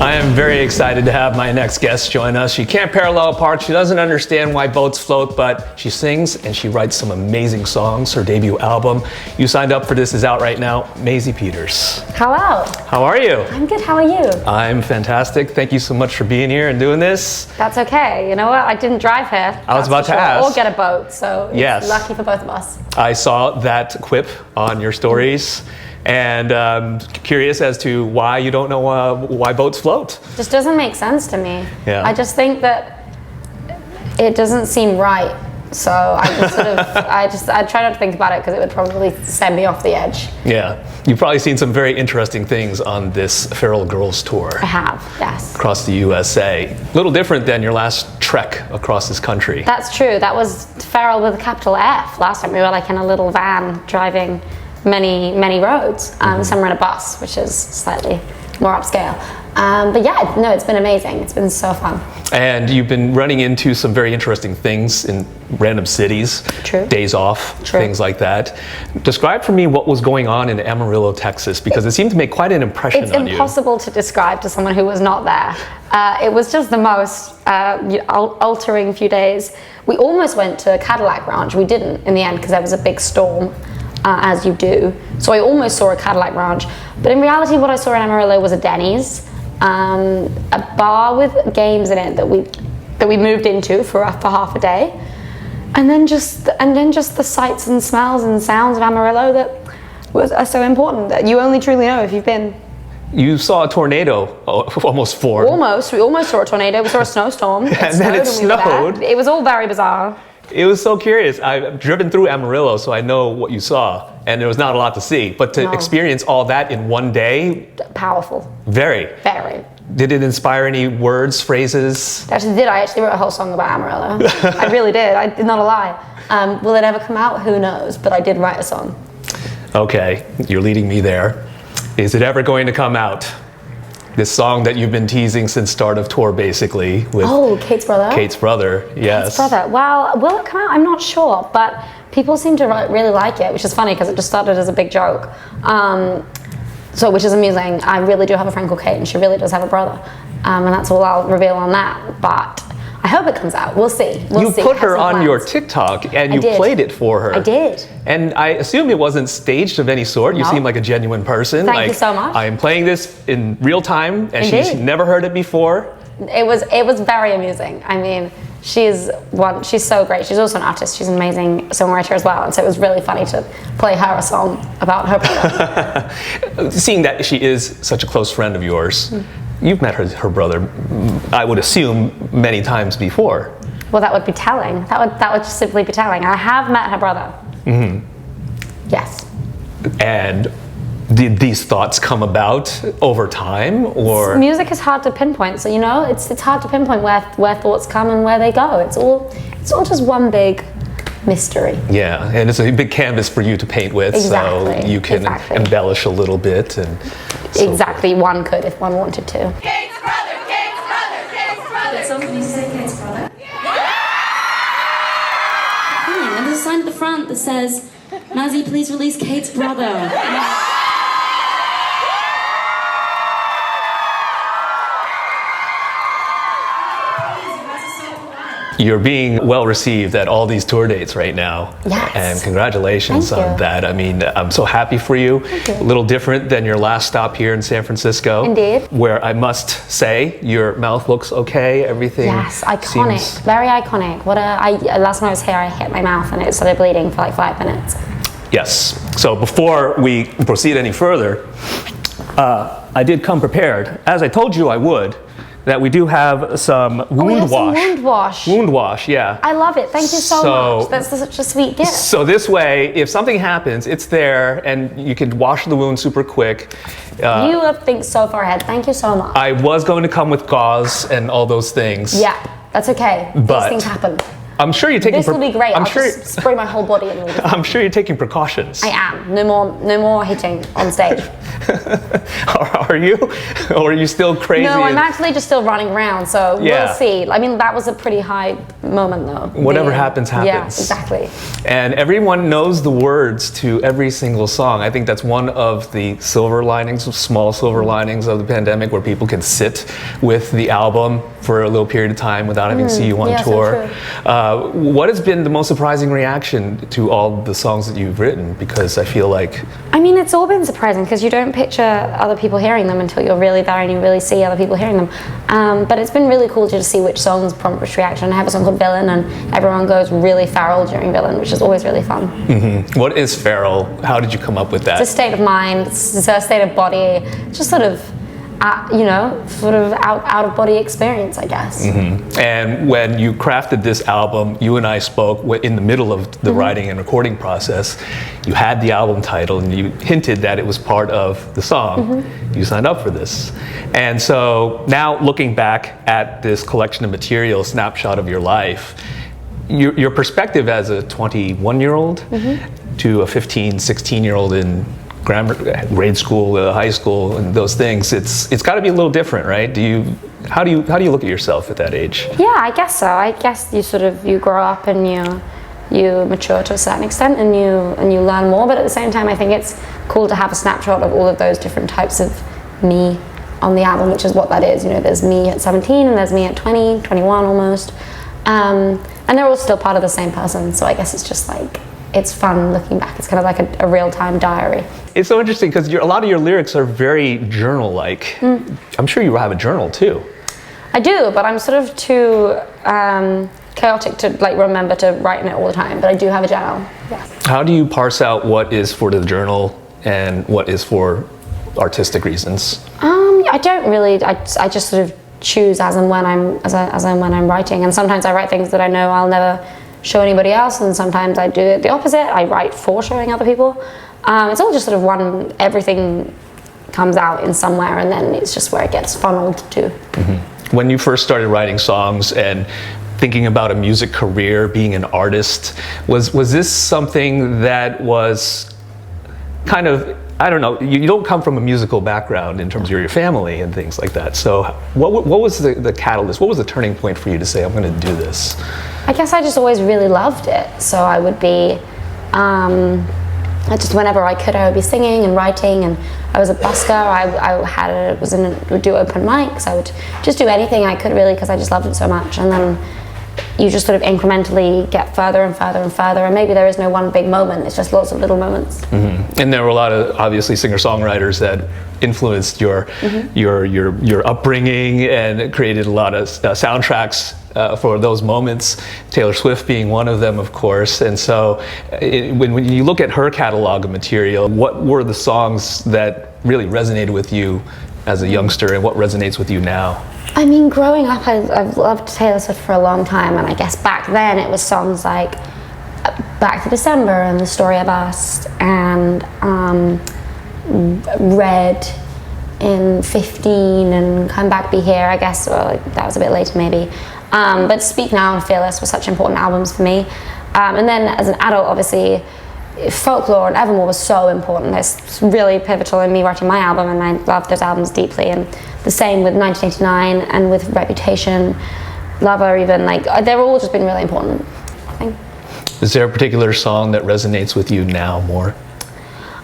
I am very excited to have my next guest join us. She can't parallel park. She doesn't understand why boats float, but she sings and she writes some amazing songs. Her debut album, You Signed Up for This, is out right now. Maisie Peters. Hello. How are you? I'm good. How are you? I'm fantastic. Thank you so much for being here and doing this. That's okay. You know what? I didn't drive here. I was about to ask. Or get a boat, so it's lucky for both of us. I saw that quip on your stories. And curious as to why you don't know why boats float. Just doesn't make sense to me. Yeah. I just think that it doesn't seem right. So I just sort of, I try not to think about it because it would probably send me off the edge. Yeah. You've probably seen some very interesting things on this Feral Girls tour. I have, yes. Across the USA. A little different than your last trek across this country. That's true. That was Feral with a capital F. Last time we were like in a little van driving many roads. Some were in a bus, which is slightly more upscale. But yeah, no, it's been amazing. It's been so fun. And you've been running into some very interesting things in random cities. True. Days off, True. Things like that. Describe for me what was going on in Amarillo, Texas, because it seemed to make quite an impression on you. It's impossible to describe to someone who was not there. It was just the most altering few days. We almost went to Cadillac Ranch. We didn't in the end because there was a big storm. As you do. So I almost saw a Cadillac Ranch. But in reality, what I saw in Amarillo was a Denny's, a bar with games in it that we moved into for half a day. And then just the sights and smells and sounds of Amarillo that are so important that you only truly know if you've been. You saw a tornado almost form. Almost. We almost saw a tornado. We saw a snowstorm. And then it snowed. It was all very bizarre. It was so curious. I've driven through Amarillo, so I know what you saw, and there was not a lot to see. But to experience all that in one day, powerful. Very. Very. Did it inspire any words, phrases? It actually did. I actually wrote a whole song about Amarillo. I really did. I did not lie. Will it ever come out? Who knows? But I did write a song. Okay, you're leading me there. Is it ever going to come out? This song that you've been teasing since start of tour, basically. With Kate's brother. Kate's brother, yes. Kate's brother. Well, will it come out? I'm not sure, but people seem to really like it, which is funny because it just started as a big joke. Which is amusing. I really do have a friend called Kate, and she really does have a brother, and that's all I'll reveal on that. But I hope it comes out. We'll see. You put her on your TikTok and you played it for her. I did. And I assume it wasn't staged of any sort. You seem like a genuine person. Thank you so much. I am playing this in real time and she's never heard it before. It was very amusing. I mean, she's so great. She's also an artist. She's an amazing songwriter as well. And so it was really funny to play her a song about her brother. Seeing that she is such a close friend of yours, you've met her brother, I would assume, many times before. Well, that would be telling. That would just simply be telling. I have met her brother. Mm-hmm. Yes. And did these thoughts come about over time, or? Music is hard to pinpoint, so it's hard to pinpoint where thoughts come and where they go. It's all just one big mystery. Yeah, and it's a big canvas for you to paint with, so you can embellish a little bit and. Exactly, one could if one wanted to. Kate's brother, Kate's brother, Kate's brother. Did somebody used to say Kate's brother? Yeah! And there's a sign at the front that says, Maisie, please release Kate's brother. You're being well received at all these tour dates right now. Yes. And congratulations on that. I mean, I'm so happy for you. A little different than your last stop here in San Francisco. Indeed. Where I must say, your mouth looks okay, everything. Yes, iconic, very iconic. Last time I was here, I hit my mouth and it started bleeding for like 5 minutes. Yes. So before we proceed any further, I did come prepared, as I told you I would, that we do have some wound wash. Some wound wash. Wound wash, yeah. I love it. Thank you so much. That's such a sweet gift. So this way, if something happens, it's there, and you can wash the wound super quick. You think so far ahead. Thank you so much. I was going to come with gauze and all those things. Yeah, that's okay. These things happen. I'm sure you're taking. This will be great. I'm I'll sure. just spray my whole body in all this. I'm sure you're taking precautions. I am. No more hitting on stage. Are you? Or are you still crazy? No, I'm actually just still running around, so Yeah. we'll see. I mean, that was a pretty high moment, though. Whatever happens, happens. Yeah, exactly. And everyone knows the words to every single song. I think that's one of the silver linings, small silver linings of the pandemic, where people can sit with the album for a little period of time without having to see you on yeah, so tour. true. What has been the most surprising reaction to all the songs that you've written? Because I feel like I mean, it's all been surprising because you don't picture other people hearing them until you're really there and you really see other people hearing them. But it's been really cool to just see which songs prompt which reaction. I have a song called Villain, and everyone goes really feral during Villain, which is always really fun. what is feral? How did you come up with that? It's a state of mind, it's a state of body, just sort of, out of body experience, I guess. And when you crafted this album, you and I spoke in the middle of the writing and recording process. You had the album title and you hinted that it was part of the song. You signed up for this. And so now looking back at this collection of material, snapshot of your life, your perspective as a 21-year-old to a 15, 16-year-old in grade school, high school, and those things, it's got to be a little different, right? How do you look at yourself at that age? Yeah, I guess so. I guess you grow up and you mature to a certain extent and you learn more. But at the same time, I think it's cool to have a snapshot of all of those different types of me on the album, which is what that is. You know, there's me at 17 and there's me at 20, 21 almost, and they're all still part of the same person. So I guess it's just like, it's fun looking back. It's kind of like a real-time diary. It's so interesting because a lot of your lyrics are very journal-like. I'm sure you have a journal too. I do, but I'm sort of too chaotic to remember to write in it all the time. But I do have a journal. Yes. How do you parse out what is for the journal and what is for artistic reasons? I don't really. I just sort of choose as and when I'm writing. And sometimes I write things that I know I'll never show anybody else, and sometimes I do it the opposite. I write for showing other people. It's all just sort of everything comes out in somewhere, and then it's just where it gets funneled to. When you first started writing songs and thinking about a music career, being an artist, was this something that was kind of, I don't know, you don't come from a musical background in terms of your family and things like that. So what was the catalyst? What was the turning point for you to say, I'm going to do this? I guess I just always really loved it. So I would be, just whenever I could, I would be singing and writing, and I was a busker. I would do open mics. I would just do anything I could really, because I just loved it so much. And then you just sort of incrementally get further and further and further, and maybe there is no one big moment. It's just lots of little moments. And there were a lot of obviously singer-songwriters that influenced your upbringing and created a lot of soundtracks for those moments. Taylor Swift being one of them, of course. And so, when you look at her catalog of material, what were the songs that really resonated with you as a youngster, and what resonates with you now? I mean, growing up, I've loved Taylor Swift for a long time, and I guess back then it was songs like Back to December and The Story of Us and Red in 15 and Come Back Be Here, I guess. Well, that was a bit later maybe. But Speak Now and Fearless were such important albums for me. And then as an adult, obviously, Folklore and Evermore was so important. It's really pivotal in me writing my album, and I love those albums deeply. And the same with 1989 and with Reputation, Lover even, they've all just been really important, I think. Is there a particular song that resonates with you now more?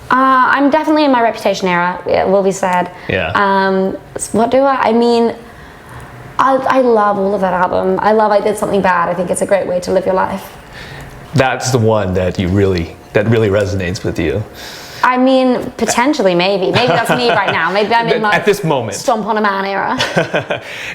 I'm definitely in my Reputation era, it will be said. Yeah. What do I mean, I love all of that album. I love I Did Something Bad. I think it's a great way to live your life. That's the one that really resonates with you. I mean, potentially, maybe that's me right now. Maybe I'm in my at this moment Stomp on a Man era.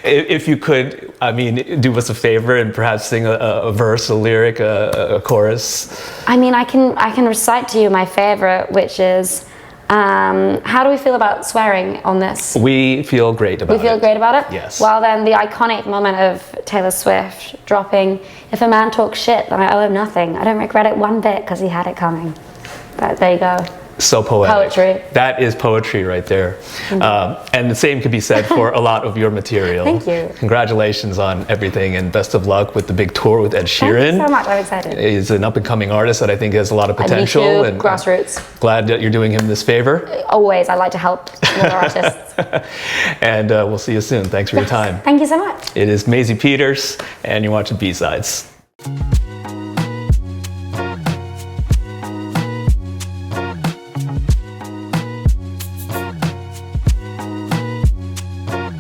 If you could, I mean, do us a favor and perhaps sing a verse, a lyric, a chorus. I mean, I can recite to you my favorite, which is, how do we feel about swearing on this? We feel great about it. We feel great about it? Yes. Well, then the iconic moment of Taylor Swift dropping, if a man talks shit, then I owe him nothing. I don't regret it one bit because he had it coming. But there you go. So poetic. Poetry. That is poetry right there. And the same could be said for a lot of your material. Thank you. Congratulations on everything, and best of luck with the big tour with Ed Sheeran. Thank you so much. I'm excited. He's an up-and-coming artist that I think has a lot of potential. Me too. And Grassroots. glad that you're doing him this favor. Always. I like to help smaller artists. And we'll see you soon. Thanks for your time. Thank you so much. It is Maisie Peters, and you're watching B-Sides.